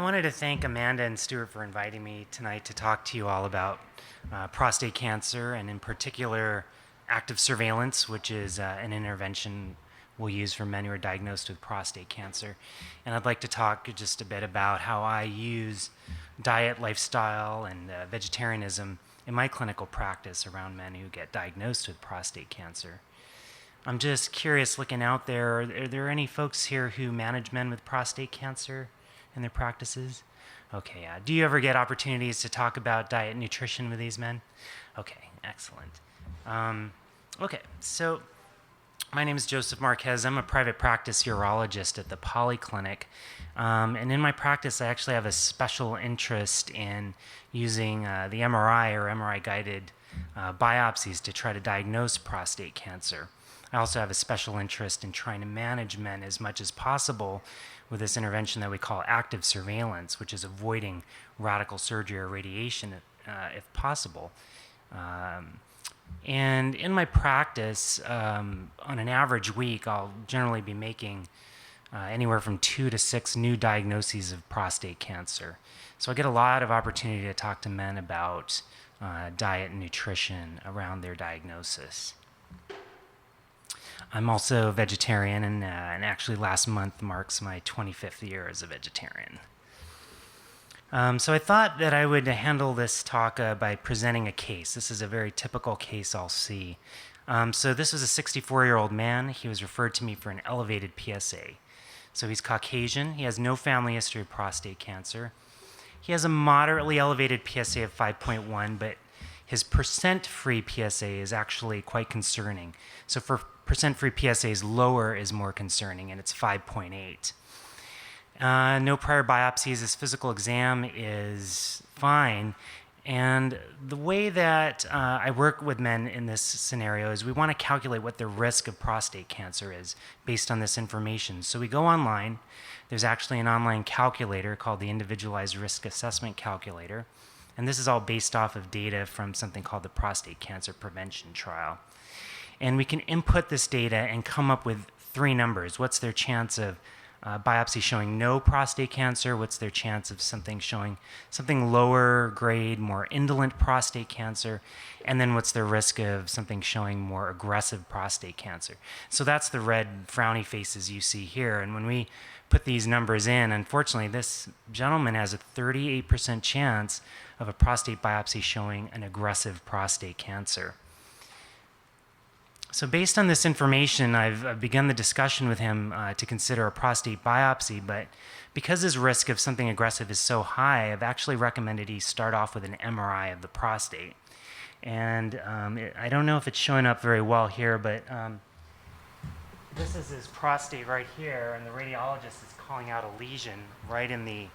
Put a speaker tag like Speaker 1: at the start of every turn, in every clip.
Speaker 1: wanted to thank Amanda and Stuart for inviting me tonight to talk to you all about prostate cancer, and in particular, active surveillance, which is an intervention we'll use for men who are diagnosed with prostate cancer. And I'd like to talk just a bit about how I use diet, lifestyle, and vegetarianism in my clinical practice around men who get diagnosed with prostate cancer. I'm just curious, looking out there, are there any folks here who manage men with prostate cancer in their practices? Okay, do you ever get opportunities to talk about diet and nutrition with these men? Okay, excellent. Okay, so my name is Joseph Marquez. I'm a private practice urologist at the Polyclinic. And in my practice, I actually have a special interest in using the MRI or MRI-guided biopsies to try to diagnose prostate cancer. I also have a special interest in trying to manage men as much as possible with this intervention that we call active surveillance, which is avoiding radical surgery or radiation if possible. And in my practice, on an average week, I'll generally be making anywhere from 2 to 6 new diagnoses of prostate cancer. So I get a lot of opportunity to talk to men about diet and nutrition around their diagnosis. I'm also a vegetarian, and actually last month marks my 25th year as a vegetarian. So I thought that I would handle this talk by presenting a case. This is a very typical case I'll see. So this was a 64-year-old man. He was referred to me for an elevated PSA. So he's Caucasian. He has no family history of prostate cancer. He has a moderately elevated PSA of 5.1, but his percent-free PSA is actually quite concerning. So for percent-free PSAs, lower is more concerning, and it's 5.8. No prior biopsies. His physical exam is fine. And the way that I work with men in this scenario is we want to calculate what the risk of prostate cancer is based on this information. So we go online. There's actually an online calculator called the Individualized Risk Assessment Calculator. And this is all based off of data from something called the Prostate Cancer Prevention Trial. And we can input this data and come up with 3 numbers. What's their chance of biopsy showing no prostate cancer? What's their chance of something showing something lower grade, more indolent prostate cancer? And then what's their risk of something showing more aggressive prostate cancer? So that's the red frowny faces you see here. And when we put these numbers in, unfortunately, this gentleman has a 38% chance of a prostate biopsy showing an aggressive prostate cancer. So based on this information, I've begun the discussion with him to consider a prostate biopsy, but because his risk of something aggressive is so high, I've actually recommended he start off with an MRI of the prostate. And I don't know if it's showing up very well here, but this is his prostate right here, and the radiologist is calling out a lesion right in the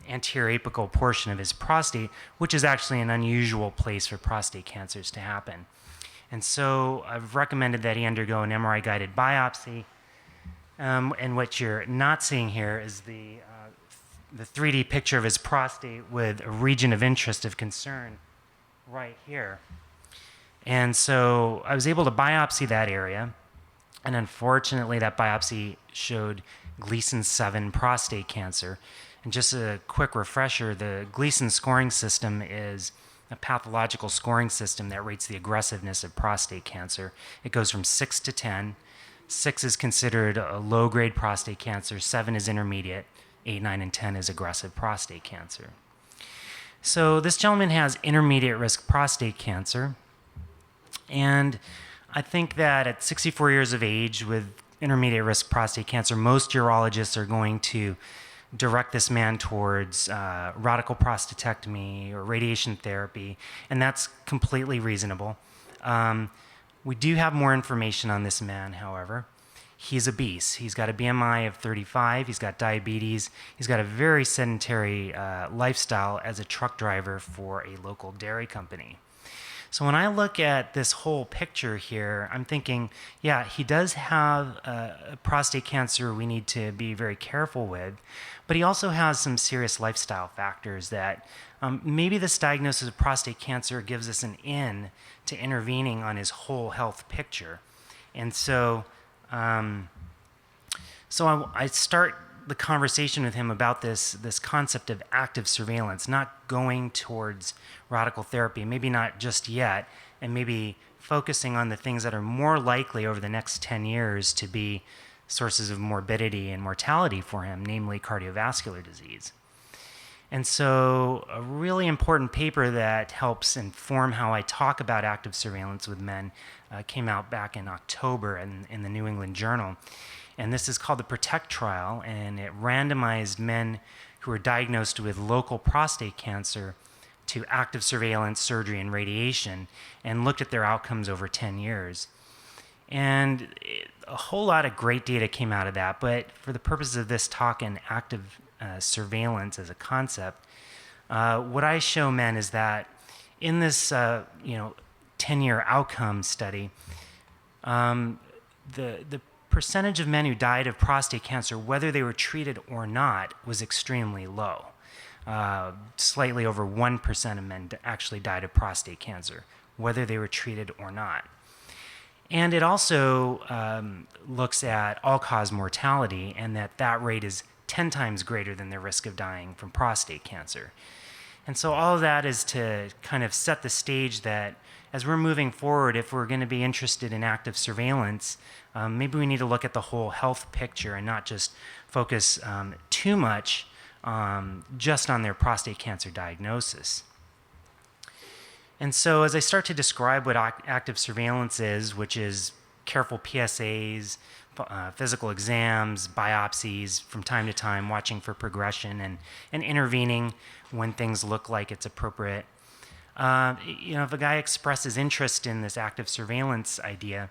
Speaker 1: anterior apical portion of his prostate, which is actually an unusual place for prostate cancers to happen. And so I've recommended that he undergo an MRI-guided biopsy. And what you're not seeing here is the 3D picture of his prostate with a region of interest of concern right here. And so I was able to biopsy that area. And unfortunately, that biopsy showed Gleason 7 prostate cancer. And just a quick refresher, the Gleason scoring system is a pathological scoring system that rates the aggressiveness of prostate cancer. It goes from 6 to 10. 6 is considered a low-grade prostate cancer. 7 is intermediate. 8, 9, and 10 is aggressive prostate cancer. So this gentleman has intermediate risk prostate cancer. And I think that at 64 years of age with intermediate risk prostate cancer, most urologists are going to direct this man towards radical prostatectomy or radiation therapy, and that's completely reasonable. We do have more information on this man, however. He's obese. He's got a BMI of 35. He's got diabetes. He's got a very sedentary lifestyle as a truck driver for a local dairy company. So when I look at this whole picture here, I'm thinking, yeah, he does have a prostate cancer we need to be very careful with, but he also has some serious lifestyle factors that maybe this diagnosis of prostate cancer gives us an in to intervening on his whole health picture. And so I start the conversation with him about this concept of active surveillance, not going towards radical therapy, maybe not just yet, and maybe focusing on the things that are more likely over the next 10 years to be sources of morbidity and mortality for him, namely cardiovascular disease. And so a really important paper that helps inform how I talk about active surveillance with men came out back in October in the New England Journal. And this is called the PROTECT trial, and it randomized men who were diagnosed with local prostate cancer to active surveillance, surgery, and radiation, and looked at their outcomes over 10 years. And a whole lot of great data came out of that, but for the purposes of this talk and active surveillance as a concept, what I show men is that in this 10-year outcome study, the percentage of men who died of prostate cancer, whether they were treated or not, was extremely low. Slightly over 1% of men actually died of prostate cancer, whether they were treated or not. And it also looks at all-cause mortality, and that rate is 10 times greater than the risk of dying from prostate cancer. And so all of that is to kind of set the stage that as we're moving forward, if we're going to be interested in active surveillance, maybe we need to look at the whole health picture and not just focus too much just on their prostate cancer diagnosis. And so as I start to describe what active surveillance is, which is careful PSAs, physical exams, biopsies from time to time, watching for progression and intervening when things look like it's appropriate. If a guy expresses interest in this active surveillance idea,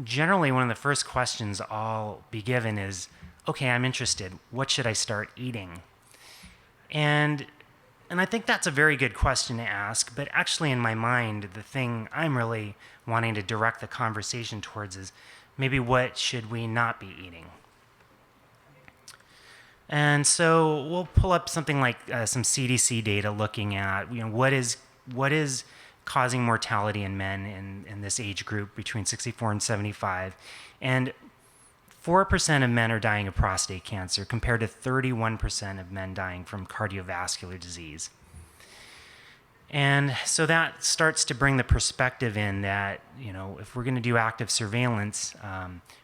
Speaker 1: generally one of the first questions I'll be given is, okay, I'm interested. What should I start eating? And I think that's a very good question to ask, but actually in my mind, the thing I'm really wanting to direct the conversation towards is maybe what should we not be eating? And so we'll pull up something like some CDC data looking at what is causing mortality in men in this age group between 64 and 75. And 4% of men are dying of prostate cancer compared to 31% of men dying from cardiovascular disease. And so that starts to bring the perspective in that, if we're going to do active surveillance,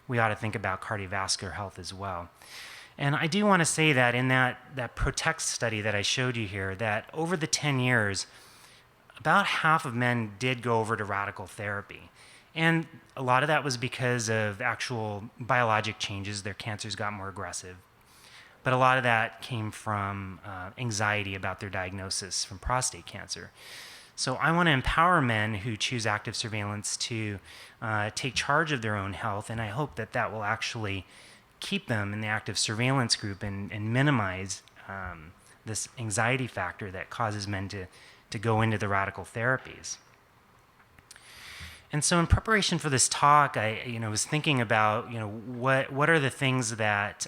Speaker 1: we ought to think about cardiovascular health as well. And I do want to say that in that PROTECT study that I showed you here, that over the 10 years, about half of men did go over to radical therapy. And a lot of that was because of actual biologic changes. Their cancers got more aggressive. But a lot of that came from anxiety about their diagnosis from prostate cancer. So I want to empower men who choose active surveillance to take charge of their own health, and I hope that will actually keep them in the active surveillance group and minimize this anxiety factor that causes men to go into the radical therapies. And so in preparation for this talk, I was thinking about what are the things that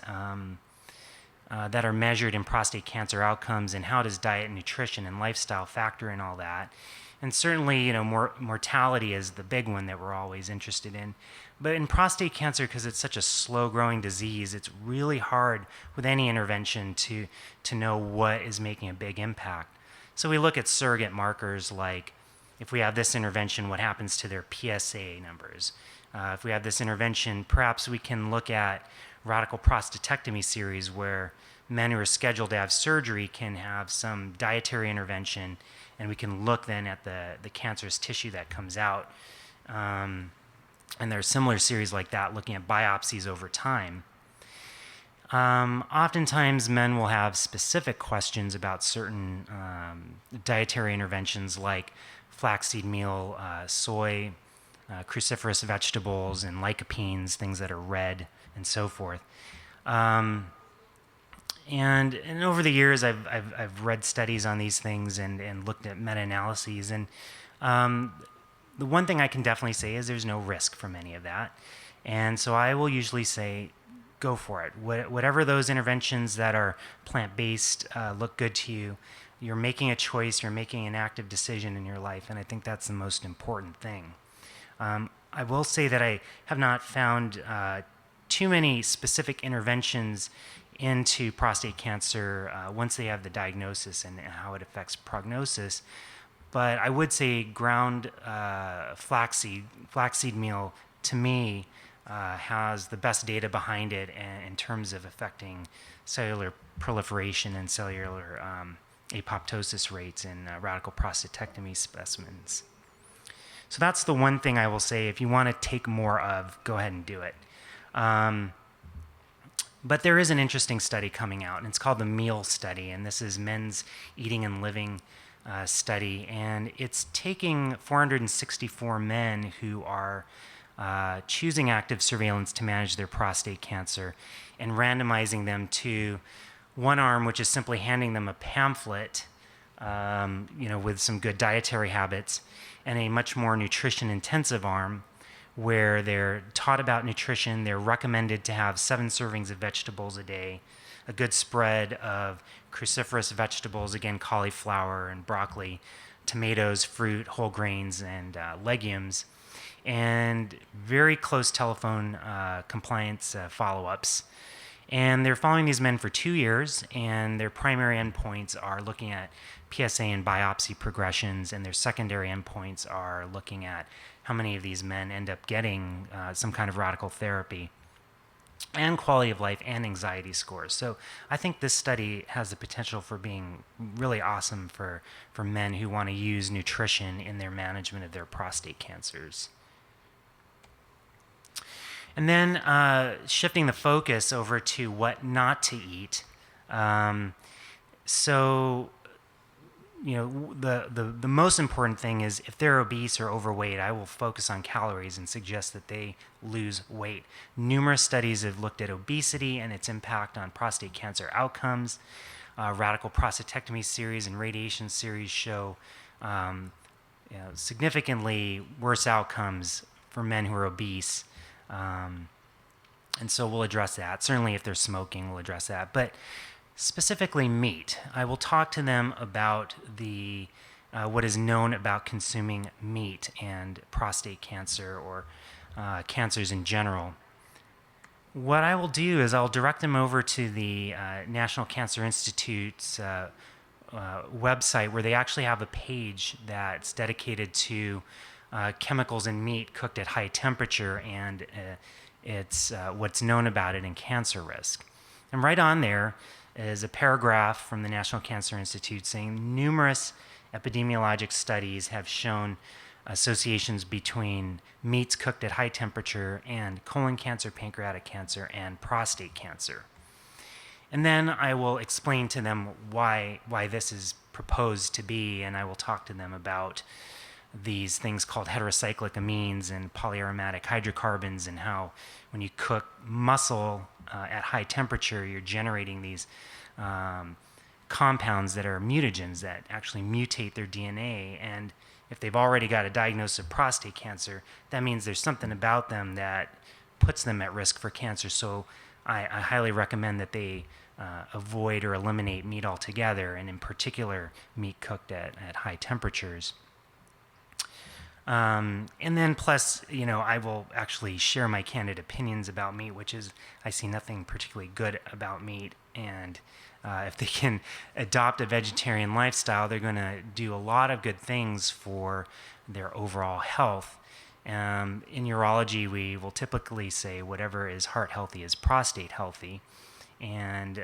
Speaker 1: that are measured in prostate cancer outcomes, and how does diet and nutrition and lifestyle factor in all that. And certainly, mortality is the big one that we're always interested in. But in prostate cancer, because it's such a slow-growing disease, it's really hard with any intervention to know what is making a big impact. So we look at surrogate markers like, if we have this intervention, what happens to their PSA numbers? If we have this intervention, perhaps we can look at radical prostatectomy series where men who are scheduled to have surgery can have some dietary intervention, and we can look then at the cancerous tissue that comes out. And there are similar series like that looking at biopsies over time. Oftentimes men will have specific questions about certain dietary interventions like flaxseed meal, soy, cruciferous vegetables, and lycopenes, things that are red, and so forth. And over the years, I've read studies on these things and looked at meta-analyses. And the one thing I can definitely say is there's no risk from any of that. And so I will usually say, go for it. Whatever those interventions that are plant-based look good to you, you're making a choice, you're making an active decision in your life, and I think that's the most important thing. I will say that I have not found too many specific interventions into prostate cancer once they have the diagnosis and how it affects prognosis. But I would say ground flaxseed meal, to me, has the best data behind it in terms of affecting cellular proliferation and cellular apoptosis rates in radical prostatectomy specimens. So that's the one thing I will say. If you want to take more of, go ahead and do it. But there is an interesting study coming out, and it's called the MEAL study, and this is Men's Eating and Living study, and it's taking 464 men who are choosing active surveillance to manage their prostate cancer and randomizing them to one arm, which is simply handing them a pamphlet, with some good dietary habits, and a much more nutrition-intensive arm where they're taught about nutrition. They're recommended to have 7 servings of vegetables a day, a good spread of cruciferous vegetables, again, cauliflower and broccoli, tomatoes, fruit, whole grains, and legumes, and very close telephone compliance follow-ups. And they're following these men for 2 years, and their primary endpoints are looking at PSA and biopsy progressions, and their secondary endpoints are looking at how many of these men end up getting some kind of radical therapy, and quality of life and anxiety scores. So I think this study has the potential for being really awesome for men who want to use nutrition in their management of their prostate cancers. And then shifting the focus over to what not to eat. The most important thing is if they're obese or overweight, I will focus on calories and suggest that they lose weight. Numerous studies have looked at obesity and its impact on prostate cancer outcomes. Radical prostatectomy series and radiation series show significantly worse outcomes for men who are obese. And so we'll address that. Certainly if they're smoking, we'll address that. But specifically meat, I will talk to them about what is known about consuming meat and prostate cancer or cancers in general. What I will do is I'll direct them over to the National Cancer Institute's website, where they actually have a page that's dedicated to chemicals in meat cooked at high temperature, and it's what's known about it in cancer risk. And right on there is a paragraph from the National Cancer Institute saying numerous epidemiologic studies have shown associations between meats cooked at high temperature and colon cancer, pancreatic cancer, and prostate cancer. And then I will explain to them why this is proposed to be, and I will talk to them about these things called heterocyclic amines and polyaromatic hydrocarbons, and how when you cook muscle at high temperature, you're generating these compounds that are mutagens that actually mutate their DNA. And if they've already got a diagnosis of prostate cancer, that means there's something about them that puts them at risk for cancer. So I highly recommend that they avoid or eliminate meat altogether, and in particular, meat cooked at high temperatures. And then plus, I will actually share my candid opinions about meat, which is I see nothing particularly good about meat. And if they can adopt a vegetarian lifestyle, they're going to do a lot of good things for their overall health. In urology, we will typically say whatever is heart healthy is prostate healthy. And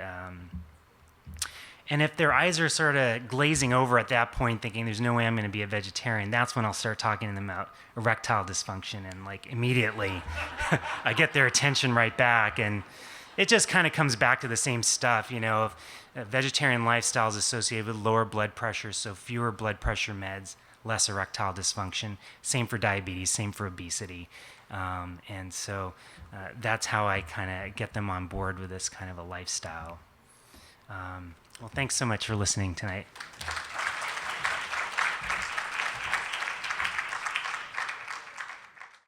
Speaker 1: if their eyes are sort of glazing over at that point, thinking there's no way I'm going to be a vegetarian, that's when I'll start talking to them about erectile dysfunction, and immediately I get their attention right back. And it just kind of comes back to the same stuff. If a vegetarian lifestyle is associated with lower blood pressure, so fewer blood pressure meds, less erectile dysfunction. Same for diabetes, same for obesity. And so that's how I kind of get them on board with this kind of a lifestyle. Well, thanks so much for listening tonight.